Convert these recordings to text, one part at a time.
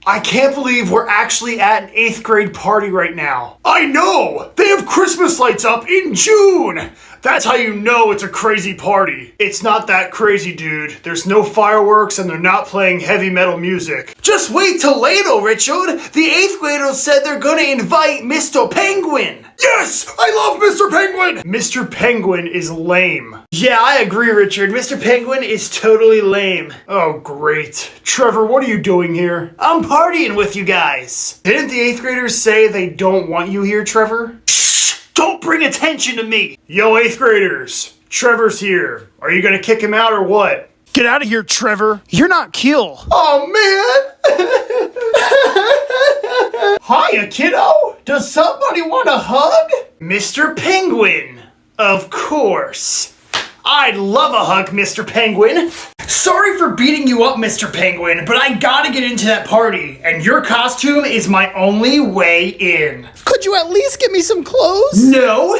I can't believe we're actually at an 8th grade party right now. I know! They have Christmas lights up in June! That's how you know it's a crazy party. It's not that crazy, dude. There's no fireworks and they're not playing heavy metal music. Just wait till later, Richard. The 8th graders said they're gonna invite Mr. Penguin. Yes! I love Mr. Penguin! Mr. Penguin is lame. Yeah, I agree, Richard. Mr. Penguin is totally lame. Oh, great. Trevor, what are you doing here? I'm partying with you guys. Didn't the 8th graders say they don't want you here, Trevor? Shh! Don't bring attention to me! Yo, 8th graders. Trevor's here. Are you gonna kick him out or what? Get out of here, Trevor. You're not cool. Oh, man. Hiya, kiddo. Does somebody want a hug? Mr. Penguin. Of course. I'd love a hug, Mr. Penguin. Sorry for beating you up, Mr. Penguin, but I gotta get into that party, and your costume is my only way in. Could you at least get me some clothes? No.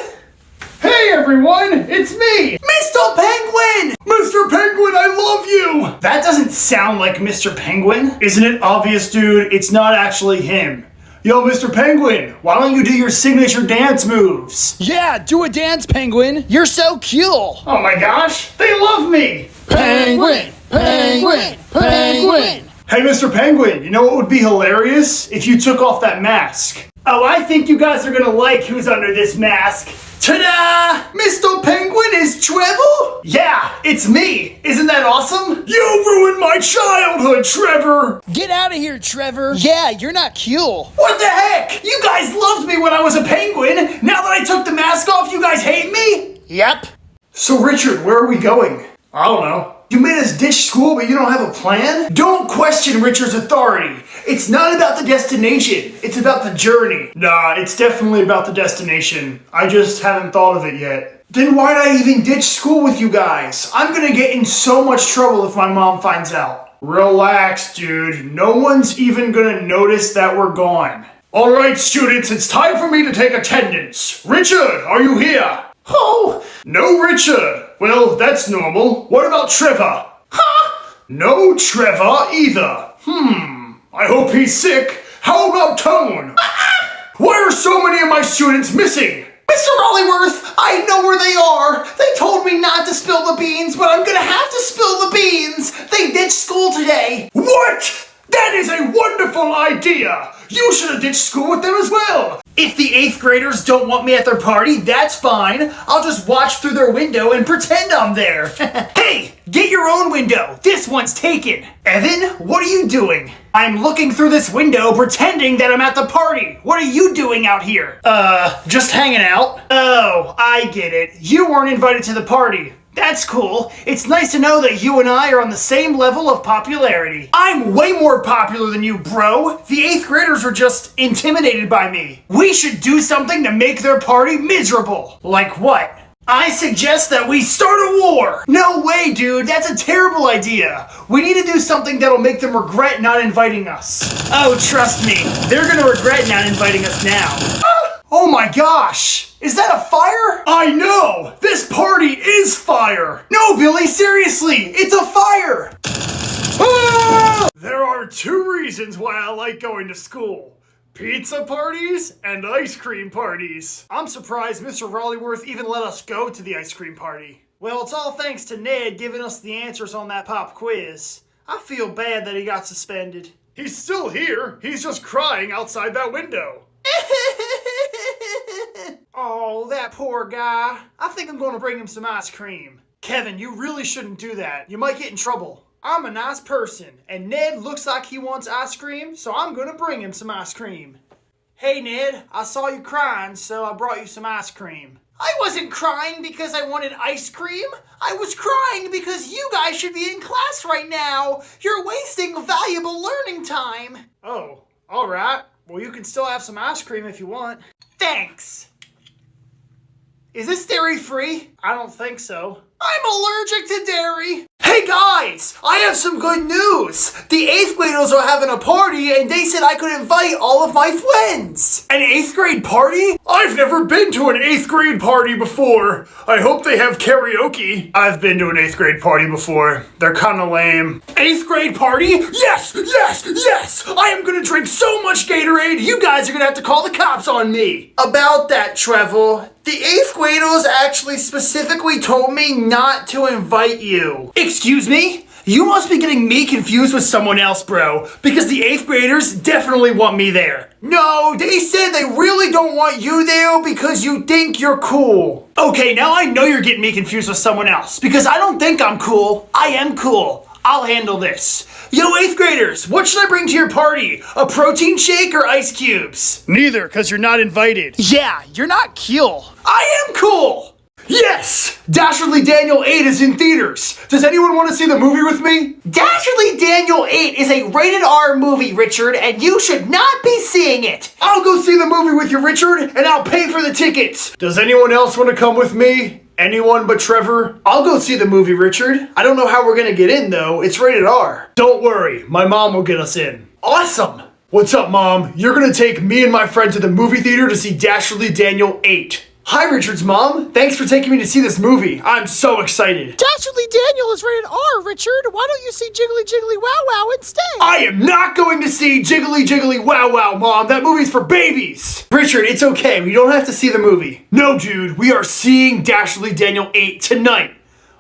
Hey, everyone, it's me, Mr. Penguin! Mr. Penguin, I love you! That doesn't sound like Mr. Penguin. Isn't it obvious, dude? It's not actually him. Yo, Mr. Penguin, why don't you do your signature dance moves? Yeah, do a dance, Penguin. You're so cool. Oh my gosh, they love me! Penguin, Penguin, Penguin. Hey, Mr. Penguin, you know what would be hilarious? If you took off that mask. Oh, I think you guys are gonna like who's under this mask. Ta-da! Mr. Penguin is Trevor? Yeah, it's me. Isn't that awesome? You ruined my childhood, Trevor! Get out of here, Trevor. Yeah, you're not cool. What the heck? You guys loved me when I was a penguin. Now that I took the mask off, you guys hate me? Yep. So, Richard, where are we going? I don't know. You made us ditch school, but you don't have a plan? Don't question Richard's authority. It's not about the destination. It's about the journey. Nah, it's definitely about the destination. I just haven't thought of it yet. Then why'd I even ditch school with you guys? I'm gonna get in so much trouble if my mom finds out. Relax, dude. No one's even gonna notice that we're gone. All right, students, it's time for me to take attendance. Richard, are you here? Oh, no Richard. Well, that's normal. What about Trevor? Huh? No Trevor either. I hope he's sick. How about Tone? Why are so many of my students missing? Mr. Rollyworth, I know where they are. They told me not to spill the beans, but I'm gonna have to spill the beans. They ditched school today. What? That is a wonderful idea. You should have ditched school with them as well. If the 8th graders don't want me at their party, that's fine. I'll just watch through their window and pretend I'm there. Hey, get your own window. This one's taken. Evan, what are you doing? I'm looking through this window pretending that I'm at the party. What are you doing out here? Just hanging out. Oh, I get it. You weren't invited to the party. That's cool. It's nice to know that you and I are on the same level of popularity. I'm way more popular than you, bro. The 8th graders were just intimidated by me. We should do something to make their party miserable. Like what? I suggest that we start a war. No way, dude. That's a terrible idea. We need to do something that'll make them regret not inviting us. Oh, trust me. They're gonna regret not inviting us now. Oh my gosh! Is that a fire? I know! This party is fire! No, Billy, seriously! It's a fire! Ah! There are 2 reasons why I like going to school. Pizza parties and ice cream parties. I'm surprised Mr. Rollyworth even let us go to the ice cream party. Well, it's all thanks to Ned giving us the answers on that pop quiz. I feel bad that he got suspended. He's still here. He's just crying outside that window. Oh, that poor guy. I think I'm going to bring him some ice cream. Kevin, you really shouldn't do that. You might get in trouble. I'm a nice person, and Ned looks like he wants ice cream, so I'm going to bring him some ice cream. Hey, Ned, I saw you crying, so I brought you some ice cream. I wasn't crying because I wanted ice cream. I was crying because you guys should be in class right now. You're wasting valuable learning time. Oh, all right. Well, you can still have some ice cream if you want. Thanks. Is this dairy-free? I don't think so. I'm allergic to dairy. Hey guys, I have some good news. The 8th graders are having a party and they said I could invite all of my friends. An 8th grade party? I've never been to an 8th grade party before. I hope they have karaoke. I've been to an 8th grade party before. They're kind of lame. 8th grade party? Yes, yes, yes! I am gonna drink so much Gatorade, you guys are gonna have to call the cops on me. About that, Trevor. The 8th graders actually specifically told me not to invite you. Excuse me? You must be getting me confused with someone else, bro, because the 8th graders definitely want me there. No, they said they really don't want you there because you think you're cool. Okay, now I know you're getting me confused with someone else, because I don't think I'm cool. I am cool. I'll handle this. Yo, 8th graders, what should I bring to your party? A protein shake or ice cubes? Neither, because you're not invited. Yeah, you're not cool. I am cool! Yes! Dastardly Daniel 8 is in theaters. Does anyone want to see the movie with me? Dastardly Daniel 8 is a rated R movie, Richard, and you should not be seeing it. I'll go see the movie with you, Richard, and I'll pay for the tickets. Does anyone else want to come with me? Anyone but Trevor? I'll go see the movie, Richard. I don't know how we're gonna get in, though. It's rated R. Don't worry, my mom will get us in. Awesome! What's up, Mom? You're gonna take me and my friend to the movie theater to see Dastardly Daniel 8. Hi, Richard's mom. Thanks for taking me to see this movie. I'm so excited. Dastardly Daniel is rated R, Richard. Why don't you see Jiggly Jiggly Wow Wow instead? I am not going to see Jiggly Jiggly Wow Wow, Mom. That movie's for babies. Richard, it's okay. We don't have to see the movie. No, dude. We are seeing Dastardly Daniel 8 tonight.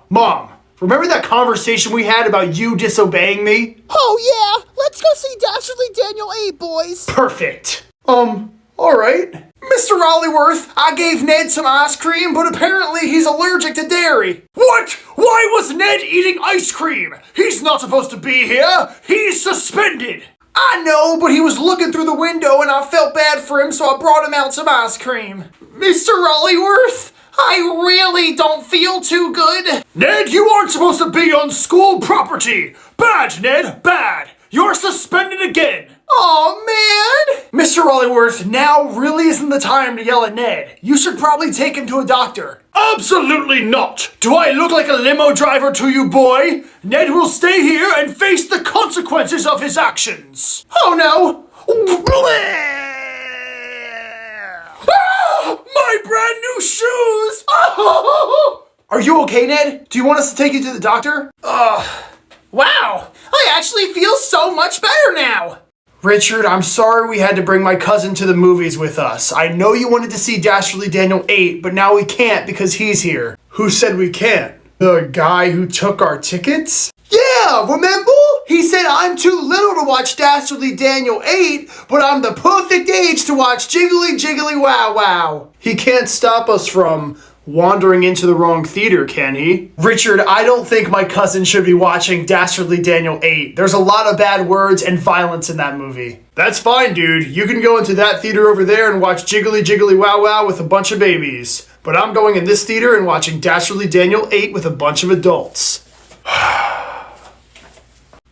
Mom, remember that conversation we had about you disobeying me? Oh, yeah. Let's go see Dastardly Daniel 8, boys. Perfect. Alright. Mr. Rollyworth, I gave Ned some ice cream, but apparently he's allergic to dairy. What? Why was Ned eating ice cream? He's not supposed to be here. He's suspended. I know, but he was looking through the window and I felt bad for him, so I brought him out some ice cream. Mr. Rollyworth, I really don't feel too good. Ned, you aren't supposed to be on school property. Bad, Ned, bad. You're suspended again. Oh man! Mr. Rollyworth, now really isn't the time to yell at Ned. You should probably take him to a doctor. Absolutely not! Do I look like a limo driver to you, boy? Ned will stay here and face the consequences of his actions. Oh no! Ah, my brand new shoes! Are you okay, Ned? Do you want us to take you to the doctor? Wow! I actually feel so much better now! Richard, I'm sorry we had to bring my cousin to the movies with us. I know you wanted to see Dastardly Daniel 8, but now we can't because he's here. Who said we can't? The guy who took our tickets? Yeah, remember? He said I'm too little to watch Dastardly Daniel 8, but I'm the perfect age to watch Jiggly Jiggly Wow Wow. He can't stop us from wandering into the wrong theater, can he? Richard, I don't think my cousin should be watching Dastardly Daniel 8. There's a lot of bad words and violence in that movie. That's fine, dude. You can go into that theater over there and watch Jiggly Jiggly Wow Wow with a bunch of babies. But I'm going in this theater and watching Dastardly Daniel 8 with a bunch of adults.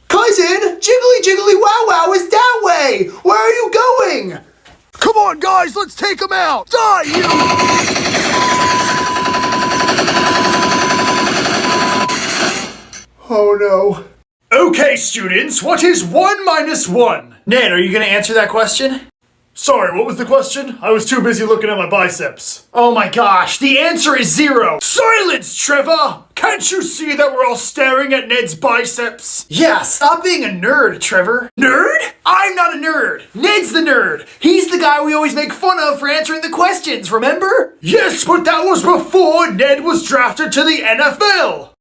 Cousin, Jiggly Jiggly Wow Wow is that way! Where are you going? Come on, guys, let's take him out. Die, you! Oh no. Okay, students, what is 1 minus 1? Ned, are you gonna answer that question? Sorry, what was the question? I was too busy looking at my biceps. Oh my gosh, the answer is 0. Silence, Trevor! Can't you see that we're all staring at Ned's biceps? Yeah, stop being a nerd, Trevor. Nerd? I'm not a nerd. Ned's the nerd. He's the guy we always make fun of for answering the questions, remember? Yes, but that was before Ned was drafted to the NFL.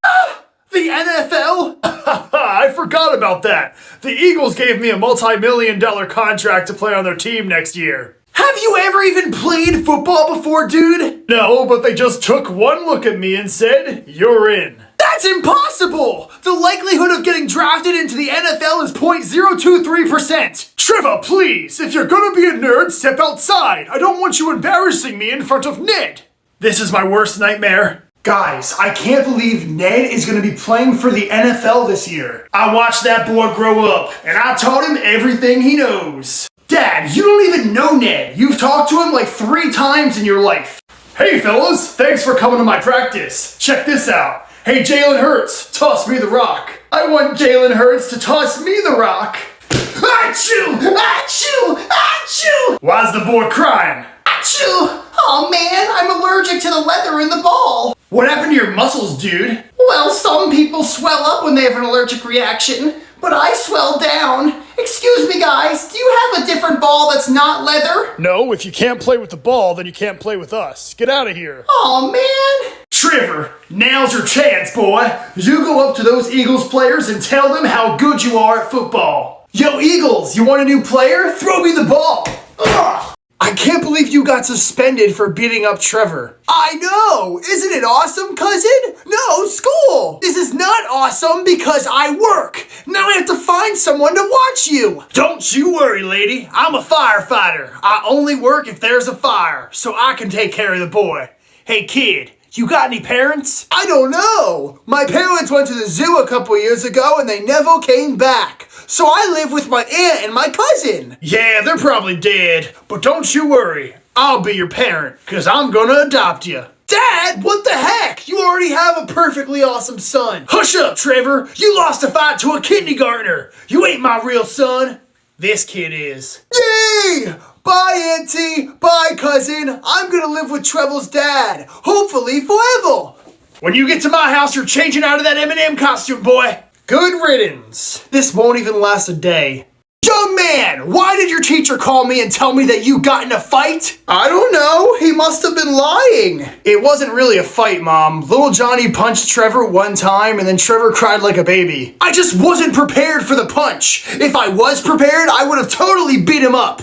The NFL? I forgot about that. The Eagles gave me a multi-million-dollar contract to play on their team next year. Have you ever even played football before, dude? No, but they just took one look at me and said, "You're in." That's impossible! The likelihood of getting drafted into the NFL is 0.023%. Trevor, please, if you're gonna be a nerd, step outside. I don't want you embarrassing me in front of Ned. This is my worst nightmare. Guys, I can't believe Ned is going to be playing for the NFL this year. I watched that boy grow up, and I taught him everything he knows. Dad, you don't even know Ned. You've talked to him like 3 times in your life. Hey fellas, thanks for coming to my practice. Check this out. Hey, Jalen Hurts, toss me the rock. I want Jalen Hurts to toss me the rock. Achoo! Achoo! Achoo! Why's the boy crying? Achoo! Oh man, I'm allergic to the leather in the ball. What happened to your muscles, dude? Well, some people swell up when they have an allergic reaction, but I swell down. Excuse me, guys, do you have a different ball that's not leather? No, if you can't play with the ball, then you can't play with us. Get out of here. Oh man! Trevor, now's your chance, boy. You go up to those Eagles players and tell them how good you are at football. Yo, Eagles, you want a new player? Throw me the ball. Ugh. I can't believe you got suspended for beating up Trevor. I know! Isn't it awesome, cousin? No, school! This is not awesome because I work. Now I have to find someone to watch you. Don't you worry, lady. I'm a firefighter. I only work if there's a fire, so I can take care of the boy. Hey, kid. You got any parents? I don't know. My parents went to the zoo a couple years ago and they never came back. So I live with my aunt and my cousin. Yeah, they're probably dead. But don't you worry. I'll be your parent, because I'm gonna adopt you. Dad, what the heck? You already have a perfectly awesome son. Hush up, Trevor. You lost a fight to a kindergartner. You ain't my real son. This kid is. Yay! Bye, Auntie. Bye, cousin. I'm gonna live with Trevor's dad. Hopefully forever. When you get to my house, you're changing out of that M&M costume, boy. Good riddance. This won't even last a day. Young man, why did your teacher call me and tell me that you got in a fight? I don't know. He must have been lying. It wasn't really a fight, Mom. Little Johnny punched Trevor one time and then Trevor cried like a baby. I just wasn't prepared for the punch. If I was prepared, I would have totally beat him up.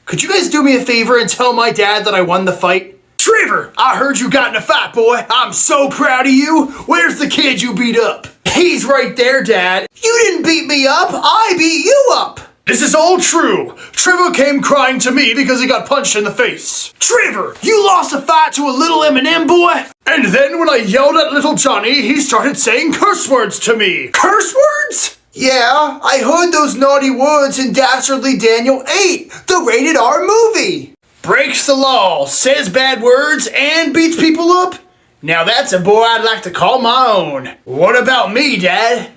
Could you guys do me a favor and tell my dad that I won the fight? Trevor, I heard you got in a fight, boy. I'm so proud of you. Where's the kid you beat up? He's right there, Dad. You didn't beat me up. I beat you up. This is all true. Trevor came crying to me because he got punched in the face. Trevor, you lost a fight to a little M&M boy? And then when I yelled at little Johnny, he started saying curse words to me. Curse words? Yeah, I heard those naughty words in Dastardly Daniel 8, the rated R movie. Breaks the law, says bad words, and beats people up? Now that's a boy I'd like to call my own. What about me, Dad?